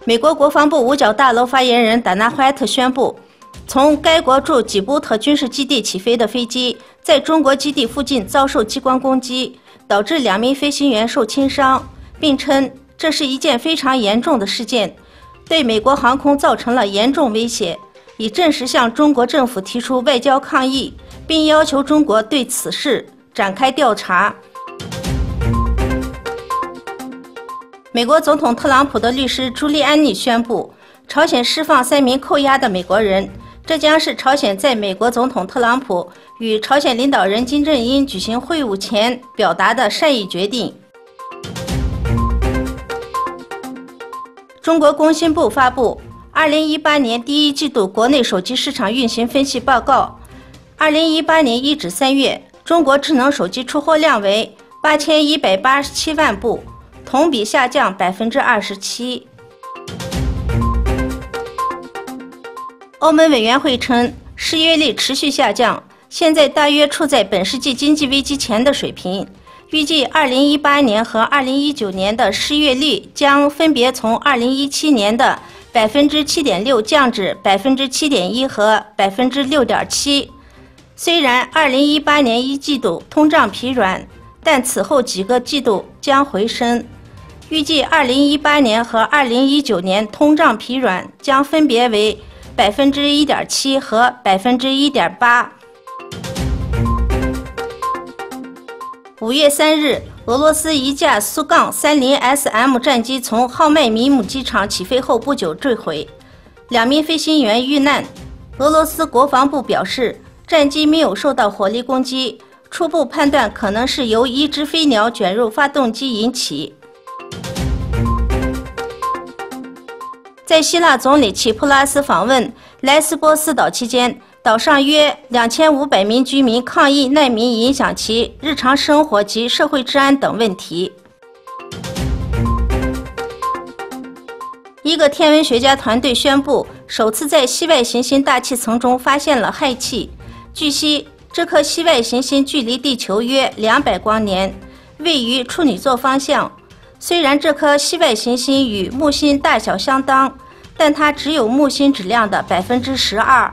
美国国防部五角大楼发言人达纳·怀特宣布，从该国驻吉布特军事基地起飞的飞机在中国基地附近遭受激光攻击，导致2名飞行员受轻伤，并称这是一件非常严重的事件，对美国航空造成了严重威胁，已正式向中国政府提出外交抗议，并要求中国对此事展开调查。美国总统特朗普的律师朱利安尼宣布，朝鲜释放3名扣押的美国人，这将是朝鲜在美国总统特朗普与朝鲜领导人金正恩举行会晤前表达的善意决定。中国工信部发布2018年第一季度国内手机市场运行分析报告。2018年1至3月，中国智能手机出货量为8187万部，同比下降27%。欧盟委员会称，失业率持续下降，现在大约处在本世纪经济危机前的水平。预计2018年和2019年的失业率将分别从2017年的7.6%降至7.1%和6.7%。虽然2018年1季度通胀疲软，但此后几个季度将回升。预计2018年和2019年通胀疲软将分别为1.7%和1.8%。5月3日，俄罗斯一架苏 -30SM 战机从号麦米姆机场起飞后不久坠毁，2名飞行员遇难。俄罗斯国防部表示，战机没有受到火力攻击，初步判断可能是由一只飞鸟卷入发动机引起。在希腊总理齐普拉斯访问莱斯波斯岛期间，岛上约2500名居民抗议难民影响其日常生活及社会治安等问题。一个天文学家团队宣布，首次在系外行星大气层中发现了氦气。据悉，这颗系外行星距离地球约200光年，位于处女座方向。虽然这颗系外行星与木星大小相当，但它只有木星质量的12%。